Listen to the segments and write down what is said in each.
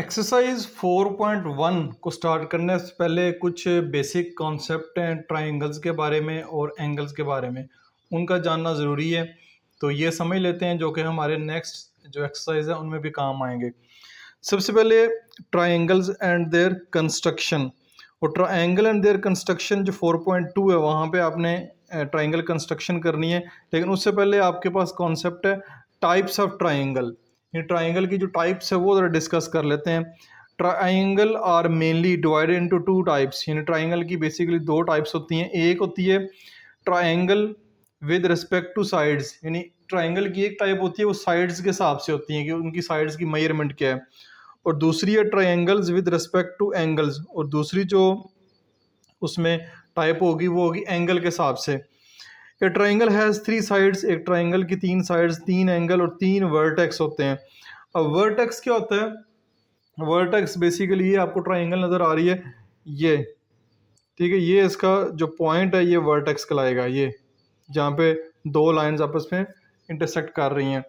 Exercise 4.1 को start करने से पहले कुछ बेसिक कॉन्सेप्ट हैं ट्रायंगल्स के बारे में और एंगल्स के बारे में, उनका जानना ज़रूरी है। तो ये समझ लेते हैं जो कि हमारे नेक्स्ट जो एक्सरसाइज है उनमें भी काम आएंगे। सबसे पहले ट्रायंगल्स एंड देयर कंस्ट्रक्शन, और ट्रायंगल एंड देयर कंस्ट्रक्शन जो 4.2 है वहाँ पे आपने ट्रायंगल कंस्ट्रक्शन करनी है। लेकिन उससे पहले आपके पास कॉन्सेप्ट है टाइप्स ऑफ ट्रायंगल। ये ट्रायंगल की जो टाइप्स है वो ज़रा डिस्कस कर लेते हैं। Triangle are mainly divided into two types, यानी ट्रायंगल की बेसिकली दो टाइप्स होती हैं। एक होती है triangle with respect to sides, यानी ट्रायंगल की एक टाइप होती है वो साइड्स के हिसाब से होती है कि उनकी साइड्स की मेजरमेंट क्या है, और दूसरी है triangles with respect two angles, और दूसरी जो उसमें टाइप होगी वो होगी एंगल के हिसाब से। ए ट्राइंगल हैज़ थ्री साइड्स, एक ट्राइंगल की तीन साइड्स, तीन एंगल और तीन वर्टेक्स होते हैं। अब वर्टेक्स क्या होता है? वर्टेक्स बेसिकली ये आपको ट्राइंगल नज़र आ रही है ये, ठीक है, ये इसका जो पॉइंट है ये वर्टेक्स कहलाएगा, ये जहाँ पे दो लाइंस आपस में इंटरसेक्ट कर रही हैं।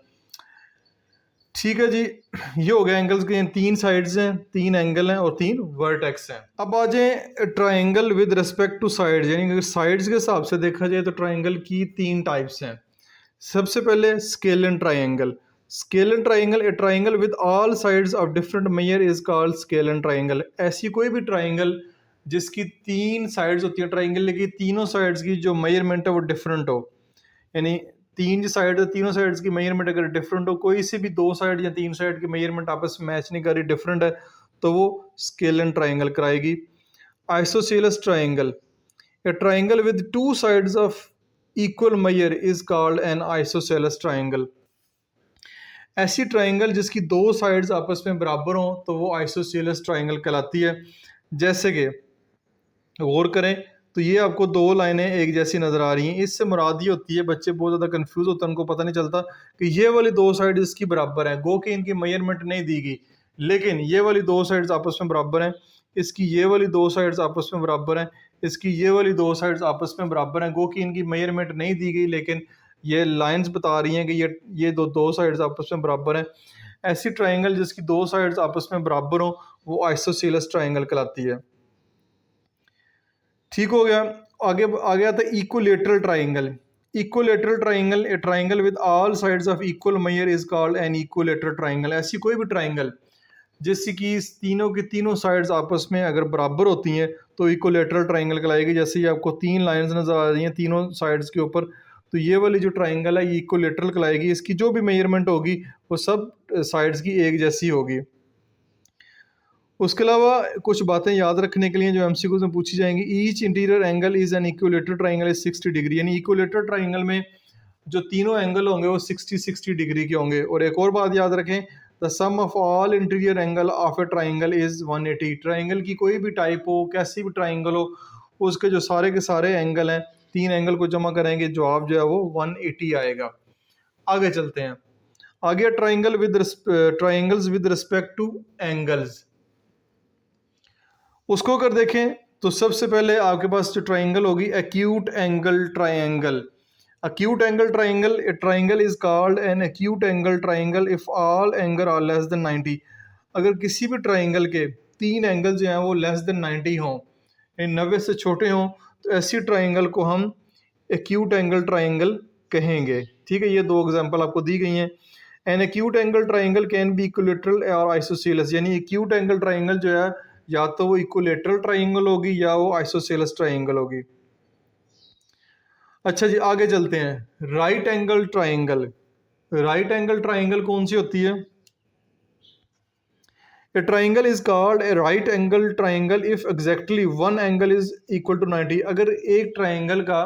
ठीक है जी, ये हो गया एंगल्स के, तीन साइड्स हैं, तीन एंगल हैं और तीन वर्टेक्स हैं। अब आ जाए triangle with respect to sides, यानी अगर साइड्स के हिसाब से देखा जाए तो ट्रायंगल की तीन टाइप्स हैं। सबसे पहले scalene triangle. Scalene triangle, a triangle with all sides of different measure is called scalene triangle. ऐसी कोई भी ट्रायंगल जिसकी तीन साइड्स होती है ट्रायंगल की, तीनों साइड्स की जो मेजरमेंट है वो डिफरेंट हो, यानी तीन जो साइड है तीनों साइड्स की मेजरमेंट अगर डिफरेंट हो, कोई से भी दो साइड या तीन साइड की मेजरमेंट आपस में मैच नहीं कर रही, डिफरेंट है, तो वो स्केलन ट्रायंगल कराएगी। Isosceles triangle, a triangle with two sides of equal major is called an isosceles triangle. ऐसी ट्रायंगल जिसकी दो साइड्स आपस में बराबर हों तो वो आइसोसेलेस ट्रायंगल कहलाती है। जैसे कि गौर करें तो ये आपको दो लाइनें एक जैसी नज़र आ रही हैं, इससे मुराद ये होती है, बच्चे बहुत ज़्यादा कंफ्यूज होते हैं, उनको पता नहीं चलता कि ये वाली दो साइड इसकी बराबर है, गो कि इनकी मेजरमेंट नहीं दी गई, लेकिन ये वाली दो साइड्स आपस में बराबर हैं, इसकी ये वाली दो साइड्स आपस में बराबर हैं, इसकी ये वाली दो साइड्स आपस में बराबर हैं, गो कि इनकी मेजरमेंट नहीं दी गई, लेकिन ये लाइन्स बता रही हैं कि ये दो साइड्स आपस में बराबर हैं। ऐसी ट्राइंगल जिसकी दो साइड्स आपस में बराबर हों वो आइसोसेलेस ट्राइंगल कहलाती है। ठीक हो गया। आगे आगे आता है equilateral triangle. Equilateral triangle, A triangle with all sides of equal major is called an equilateral triangle. ऐसी कोई भी ट्राइंगल जिसकी तीनों की तीनों साइड्स आपस में अगर बराबर होती हैं तो इक्विलेटरल ट्राइंगल कहलाएगी। जैसे ये आपको तीन लाइंस नज़र आ रही हैं तीनों साइड्स के ऊपर, तो ये वाली जो ट्राइंगल है ये इक्विलेटरल कहलाएगी। इसकी जो भी मेजरमेंट होगी वो सब साइड्स की एक जैसी होगी। उसके अलावा कुछ बातें याद रखने के लिए जो एमसीक्यूज में पूछी जाएंगी, each interior angle is an equilateral triangle is 60 degree, यानी इक्विलेटरल ट्राइंगल में जो तीनों एंगल होंगे वो 60 डिग्री के होंगे। और एक और बात याद रखें, the sum of all interior angle of a triangle is 180। Triangle की कोई भी टाइप हो, कैसी भी ट्राइंगल हो, उसके जो सारे के सारे एंगल हैं, तीन एंगल को जमा करेंगे जवाब जो है वो 180 आएगा। आगे चलते हैं। आगे triangles with respect two angles, उसको अगर देखें तो सबसे पहले आपके पास जो ट्राइंगल होगी acute angle triangle. acute angle triangle, a triangle is called an acute angle triangle if all angle are less than 90। अगर किसी भी ट्राइंगल के तीन एंगल जो हैं वो लेस देन 90 हों, 90 से छोटे हों, तो ऐसी ट्राइंगल को हम एक्यूट एंगल ट्राइंगल कहेंगे। ठीक है, ये दो एग्जांपल आपको दी गई हैं। An acute angle triangle can be equilateral और आइसोसेलेस, यानी एक्यूट एंगल ट्राइंगल जो है या तो वो इक्विलेटरल ट्राइंगल होगी या वो आइसोसेलेस ट्राइंगल होगी। अच्छा जी, आगे चलते हैं। Right angle triangle. Right angle triangle कौन सी होती है? A triangle is called a right angle triangle if exactly one angle is equal to 90। अगर एक ट्राइंगल का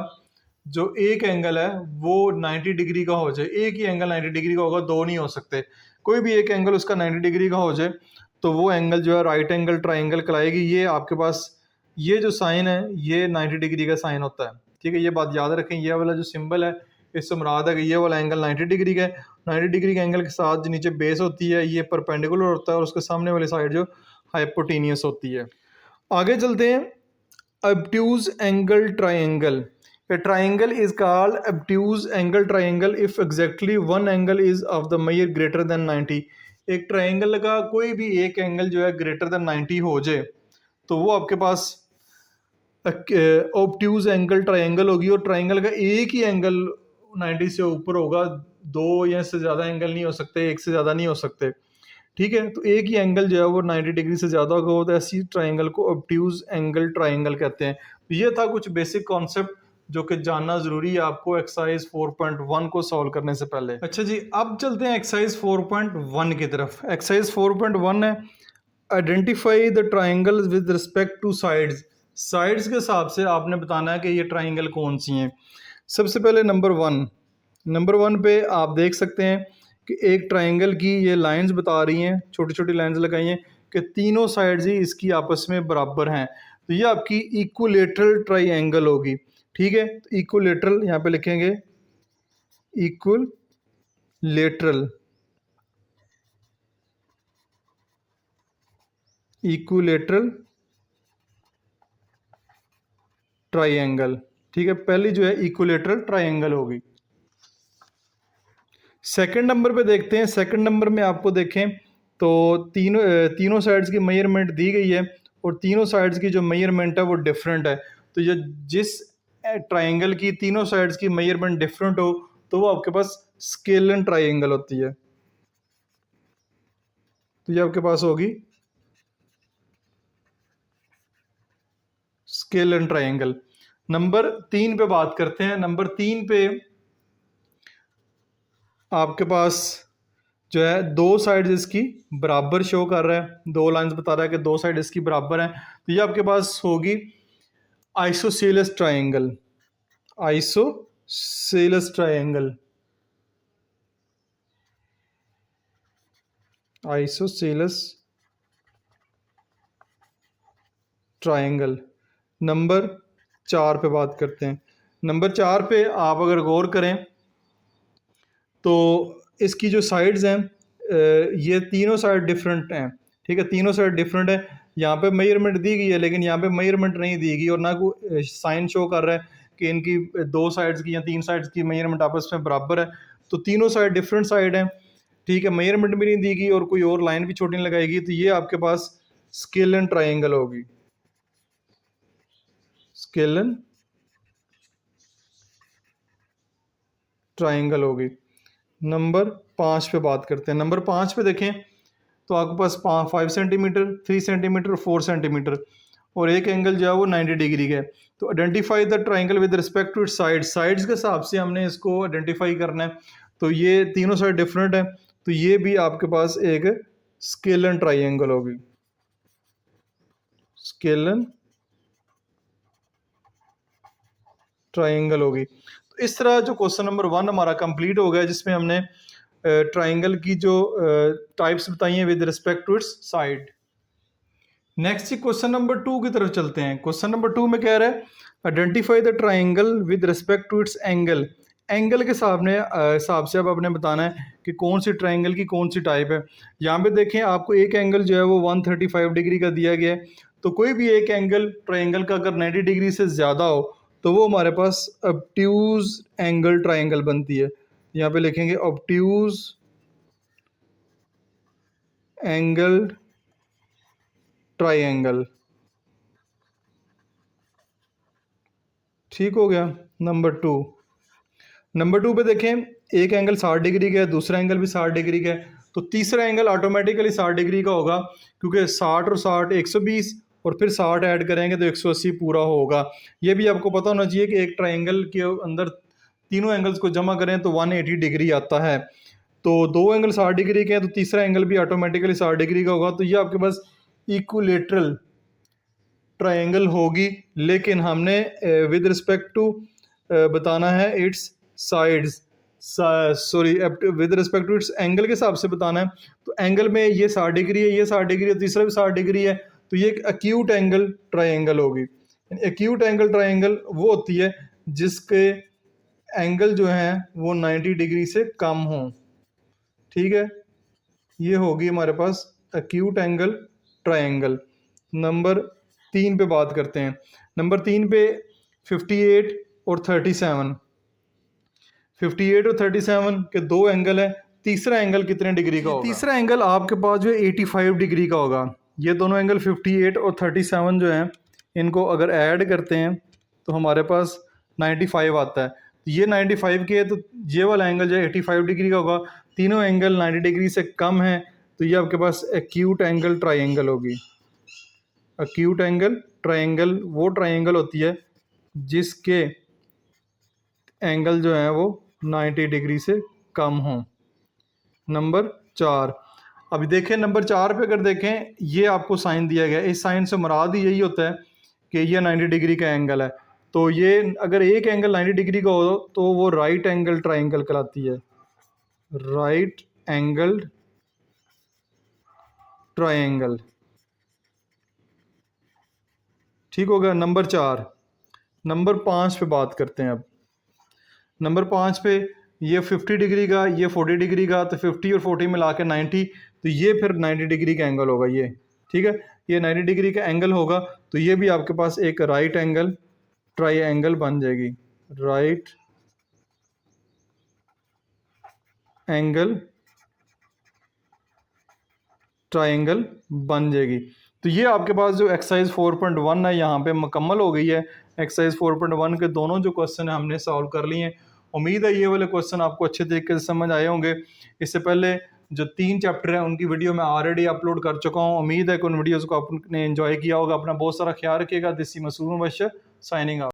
जो एक एंगल है वो 90 डिग्री का हो जाए, एक ही एंगल 90 डिग्री का होगा, दो नहीं हो सकते, कोई भी एक एंगल उसका 90 डिग्री का हो जाए तो वो एंगल जो है राइट एंगल ट्राइंगल कहलाएगी। ये आपके पास ये जो साइन है ये 90 डिग्री का साइन होता है। ठीक है, ये बात याद रखें, ये वाला जो सिंबल है इससे मुराद है कि ये वाला एंगल 90 डिग्री का है। 90 डिग्री के एंगल के साथ जो नीचे बेस होती है ये परपेंडिकुलर होता है और उसके सामने वाली साइड जो हाइपोटेनियस होती है। आगे चलते हैं। Obtuse angle triangle. A triangle is called obtuse angle triangle if exactly one angle is of the measure greater than 90। एक ट्राइंगल का कोई भी एक एंगल जो है ग्रेटर देन 90 हो जाए तो वो आपके पास ऑब्ट्यूज एंगल ट्राइंगल होगी, और ट्राइंगल का एक ही एंगल 90 से ऊपर होगा, दो या से ज़्यादा एंगल नहीं हो सकते, एक से ज़्यादा नहीं हो सकते। ठीक है, तो एक ही एंगल जो है वो 90 डिग्री से ज़्यादा होगा, तो ऐसी ट्राइंगल को ऑब्ट्यूज एंगल ट्राइंगल कहते हैं। तो ये था कुछ बेसिक कॉन्सेप्ट जो कि जानना ज़रूरी है आपको एक्सरसाइज 4.1 को सॉल्व करने से पहले। अच्छा जी, अब चलते हैं एक्सरसाइज 4.1 की तरफ। एक्सरसाइज 4.1 है identify the triangle with respect to sides. Sides के हिसाब से आपने बताना है कि ये ट्राइंगल कौन सी हैं। सबसे पहले नंबर वन पे आप देख सकते हैं कि एक ट्राइंगल की ये लाइंस बता रही हैं, छोटी छोटी लाइंस लगाई हैं कि तीनों साइड्स ही इसकी आपस में बराबर हैं, तो ये आपकी इक्विलेटरल ट्राइंगल होगी। ठीक है, तो इक्विलेटरल यहाँ पे लिखेंगे, इक्विलेटरल इक्विलेटरल ट्राइंगल। ठीक है, पहली जो है इक्विलेटरल ट्राइंगल होगी। सेकंड नंबर पे देखते हैं। सेकंड नंबर में आपको देखें तो तीनों साइड्स की मेजरमेंट दी गई है, और तीनों साइड्स की जो मेजरमेंट है वो डिफरेंट है। तो ये जिस ट्राइंगल की तीनों साइड्स की मेजरमेंट डिफरेंट हो तो वो आपके पास स्केलन ट्राइंगल होती है। तो ये आपके पास होगी स्केलन ट्राइंगल। नंबर 3 पे बात करते हैं। नंबर 3 पे आपके पास जो है दो साइड इसकी बराबर शो कर रहा है, दो लाइंस बता रहा है कि दो साइड इसकी बराबर है, तो ये आपके पास होगी isosceles triangle. Isosceles triangle, isosceles triangle. Number 4 पे बात करते हैं। नंबर 4 पे आप अगर गौर करें तो इसकी जो साइड्स हैं ये तीनों साइड डिफरेंट हैं। ठीक है, तीनों साइड डिफरेंट है। यहाँ पे मेजरमेंट दी गई है लेकिन यहाँ पे मेजरमेंट नहीं दी गई, और ना कोई साइन शो कर रहा है कि इनकी दो साइड्स की या तीन साइड्स की मेजरमेंट आपस में बराबर है। तो तीनों साइड डिफरेंट साइड हैं। ठीक है, मेजरमेंट भी नहीं दी गई और कोई और लाइन भी छोटी नहीं लगाएगी, तो ये आपके पास स्केलन ट्राइंगल होगी। स्केलन ट्राइंगल होगी। नंबर 5 पे बात करते हैं। नंबर 5 पे देखें तो आपके पास 5 सेंटीमीटर, 3 सेंटीमीटर और 4 सेंटीमीटर, और एक एंगल जो है वो 90 डिग्री का है। तो identify the triangle with respect to its sides. Sides के हिसाब से हमने इसको आइडेंटिफाई करना है। तो ये तीनों साइड डिफरेंट है, तो ये भी आपके पास एक स्केलन ट्राइंगल होगी। स्केलन ट्राइंगल होगी। तो इस तरह जो क्वेश्चन नंबर 1 हमारा कंप्लीट हो गया, जिसमें हमने ट्राइंगल की जो टाइप्स बताई हैं with respect to its side. Next ही क्वेश्चन नंबर 2 की तरफ चलते हैं। क्वेश्चन नंबर 2 में कह रहा है identify the triangle with respect to its angle. Angle के हिसाब से अब आपने बताना है कि कौन सी ट्राइंगल की कौन सी टाइप है। यहाँ पे देखें आपको एक एंगल जो है वो 135 डिग्री का दिया गया है। तो कोई भी एक एंगल ट्राइंगल का अगर 90 डिग्री से ज़्यादा हो तो वो हमारे पास ऑब्ट्यूज एंगल ट्राइंगल बनती है। यहाँ पे लिखेंगे ऑब्ट्यूज एंगल ट्राइंगल। ठीक हो गया। नंबर 2 पे देखें एक एंगल 60 डिग्री का है, दूसरा एंगल भी 60 डिग्री का है, तो तीसरा एंगल ऑटोमेटिकली 60 डिग्री का होगा, क्योंकि 60 और 60 120 और फिर 60 ऐड करेंगे तो 180 पूरा होगा। ये भी आपको पता होना चाहिए कि एक ट्राइंगल के अंदर तीनों एंगल्स को जमा करें तो 180 डिग्री आता है। तो दो एंगल 60 डिग्री के हैं तो तीसरा एंगल भी ऑटोमेटिकली 60 डिग्री का होगा। तो ये आपके पास इक्विलेटरल ट्राइंगल होगी, लेकिन हमने विद रिस्पेक्ट टू बताना है its sides, sorry with respect to its angle के हिसाब से बताना है। तो एंगल में ये 60 डिग्री है, ये 60 डिग्री है, तीसरा भी 60 डिग्री है, तो ये एक एक्यूट एंगल ट्राइंगल होगी। एक्यूट एंगल ट्राइंगल वो होती है जिसके एंगल जो हैं वो 90 डिग्री से कम हों। ठीक है, ये होगी हमारे पास एक्यूट एंगल ट्राइंगल। नंबर 3 पे बात करते हैं। नंबर 3 पे 58 और 37 के दो एंगल हैं, तीसरा एंगल कितने डिग्री का होगा? तीसरा एंगल आपके पास जो है 85 डिग्री का होगा। ये दोनों एंगल 58 और 37 जो हैं, इनको अगर ऐड करते हैं तो हमारे पास 95 आता है। ये 95 के है तो ये वाला एंगल जो है 85 डिग्री का होगा। तीनों एंगल 90 डिग्री से कम है तो ये आपके पास एक्यूट एंगल ट्राइंगल होगी। एक्यूट एंगल ट्राइंगल वो ट्राइंगल होती है जिसके एंगल जो है वो 90 डिग्री से कम हों। नंबर 4, अभी देखें नंबर 4 पे अगर देखें, ये आपको साइन दिया गया है। इस साइन से मुराद ही यही होता है कि ये 90 डिग्री का एंगल है। तो ये अगर एक एंगल 90 डिग्री का हो तो वो राइट एंगल ट्राइंगल कहलाती है। राइट एंगल ट्राइंगल, ठीक होगा। नंबर 4। नंबर 5 पे बात करते हैं अब। नंबर 5 पे ये 50 डिग्री का, ये 40 डिग्री का, तो 50 और 40 मिला के 90, तो ये फिर 90 डिग्री का एंगल होगा ये, ठीक है। ये 90 डिग्री का एंगल होगा तो ये भी आपके पास एक राइट एंगल ट्राइंगल बन जाएगी। राइट एंगल ट्राइंगल बन जाएगी। तो ये आपके पास जो एक्सरसाइज 4.1 है यहाँ पे मुकम्मल हो गई है। एक्सरसाइज 4.1 के दोनों जो क्वेश्चन है हमने सॉल्व कर लिए हैं। उम्मीद है ये वाले क्वेश्चन आपको अच्छे तरीके से समझ आए होंगे। इससे पहले जो 3 चैप्टर हैं उनकी वीडियो मैं ऑलरेडी अपलोड कर चुका हूँ। उम्मीद है कि उन वीडियोज़ को आपने एंजॉय किया होगा। अपना बहुत सारा ख्याल रखिएगा। This is Masood Mubashar signing out.